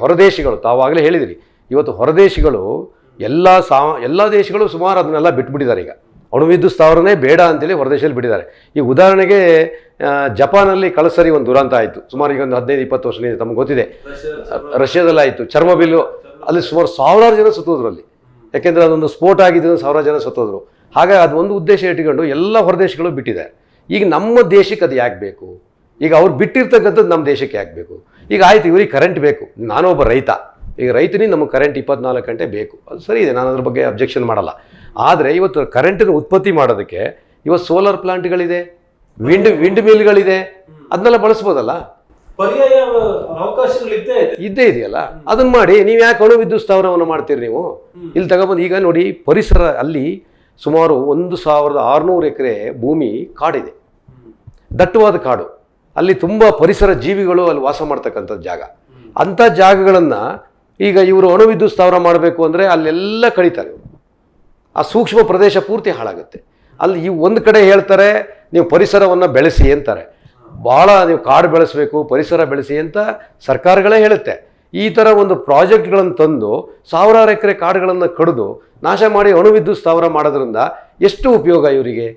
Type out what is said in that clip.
ಹೊರದೇಶಿಗಳು ತಾವಾಗಲೇ ಹೇಳಿದಿರಿ, ಇವತ್ತು ಹೊರದೇಶಿಗಳು ಎಲ್ಲ ದೇಶಗಳು ಸುಮಾರು ಅದನ್ನೆಲ್ಲ ಬಿಟ್ಬಿಟ್ಟಿದ್ದಾರೆ. ಈಗ ಅಣುವಿದ್ಯುತ್ ಸ್ಥಾವರನೇ ಬೇಡ ಅಂತೇಳಿ ಹೊರದೇಶದಲ್ಲಿ ಬಿಟ್ಟಿದ್ದಾರೆ. ಈಗ ಉದಾಹರಣೆಗೆ ಜಪಾನಲ್ಲಿ ಕಳಸರಿ ಒಂದು ದುರಂತ ಆಯಿತು, ಸುಮಾರು ಈಗ ಒಂದು 15-20 ವರ್ಷದಿಂದ ತಮಗೆ ಗೊತ್ತಿದೆ. ರಷ್ಯಾದಲ್ಲಿ ಆಯಿತು, ಚರ್ಮಬಿಲ್ಲು, ಅಲ್ಲಿ ಸುಮಾರು 1000 ಜನ ಸತ್ತೋದ್ರು ಅಲ್ಲಿ. ಯಾಕೆಂದರೆ ಅದೊಂದು ಸ್ಫೋಟ ಆಗಿದ್ದರಿಂದ 1000 ಜನ ಸತ್ತೋದ್ರು. ಹಾಗಾಗಿ ಅದು ಒಂದು ಉದ್ದೇಶ ಇಟ್ಕೊಂಡು ಎಲ್ಲ ಹೊರದೇಶಗಳು ಬಿಟ್ಟಿದ್ದಾರೆ. ಈಗ ನಮ್ಮ ದೇಶಕ್ಕೆ ಅದು ಯಾಕೆ ಬೇಕು? ಈಗ ಅವ್ರು ಬಿಟ್ಟಿರ್ತಕ್ಕಂಥದ್ದು ನಮ್ಮ ದೇಶಕ್ಕೆ ಯಾಕೆ ಬೇಕು? ಈಗ ಆಯ್ತು, ಇವ್ರಿಗೆ ಕರೆಂಟ್ ಬೇಕು, ನಾನೊಬ್ಬ ರೈತ, ಈಗ ರೈತನಿಗೆ ನಮಗೆ ಕರೆಂಟ್ 24 ಗಂಟೆ ಬೇಕು, ಅದು ಸರಿ ಇದೆ, ನಾನು ಅದ್ರ ಬಗ್ಗೆ ಅಬ್ಜೆಕ್ಷನ್ ಮಾಡಲ್ಲ. ಆದರೆ ಇವತ್ತು ಕರೆಂಟನ್ನು ಉತ್ಪತ್ತಿ ಮಾಡೋದಕ್ಕೆ ಇವತ್ತು ಸೋಲಾರ್ ಪ್ಲಾಂಟ್ಗಳಿದೆ, ವಿಂಡ್ ಮಿಲ್ಗಳಿದೆ, ಅದನ್ನೆಲ್ಲ ಬಳಸ್ಬೋದಲ್ಲ, ಪರ್ಯಾಯ ಅವಕಾಶಗಳಿದ್ದೇ ಇದ್ದೇ ಇದೆಯಲ್ಲ, ಅದನ್ನ ಮಾಡಿ. ನೀವು ಯಾಕೆ ಅಣುವಿದ್ಯುತ್ ಸ್ಥಾವರವನ್ನು ಮಾಡ್ತೀರಿ? ನೀವು ಇಲ್ಲಿ ತಗೊಬಂದು ಈಗ ನೋಡಿ, ಪರಿಸರ ಅಲ್ಲಿ ಸುಮಾರು 1600 ಎಕರೆ ಭೂಮಿ ಕಾಡಿದೆ, ದಟ್ಟವಾದ ಕಾಡು. ಅಲ್ಲಿ ತುಂಬ ಪರಿಸರ ಜೀವಿಗಳು ಅಲ್ಲಿ ವಾಸ ಮಾಡ್ತಕ್ಕಂಥದ್ದು ಜಾಗ. ಅಂಥ ಜಾಗಗಳನ್ನು ಈಗ ಇವರು ಅಣುವಿದ್ಯುತ್ ಸ್ಥಾವರ ಮಾಡಬೇಕು ಅಂದರೆ ಅಲ್ಲೆಲ್ಲ ಕಳೀತಾರೆ ಇವರು. ಆ ಸೂಕ್ಷ್ಮ ಪ್ರದೇಶ ಪೂರ್ತಿ ಹಾಳಾಗುತ್ತೆ. ಅಲ್ಲಿ ಈ ಒಂದು ಕಡೆ ಹೇಳ್ತಾರೆ ನೀವು ಪರಿಸರವನ್ನು ಬೆಳೆಸಿ ಅಂತಾರೆ, ಭಾಳ ನೀವು ಕಾಡು ಬೆಳೆಸಬೇಕು, ಪರಿಸರ ಬೆಳೆಸಿ ಅಂತ ಸರ್ಕಾರಗಳೇ ಹೇಳುತ್ತೆ. ಈ ಥರ ಒಂದು ಪ್ರಾಜೆಕ್ಟ್ಗಳನ್ನು ತಂದು 1000 ಎಕರೆ ಕಾಡುಗಳನ್ನು ಕಡಿದು ನಾಶ ಮಾಡಿ ಅಣುವಿದ್ಯುತ್ ಸ್ಥಾವರ ಮಾಡೋದ್ರಿಂದ ಎಷ್ಟು ಉಪಯೋಗ ಇವರಿಗೆ?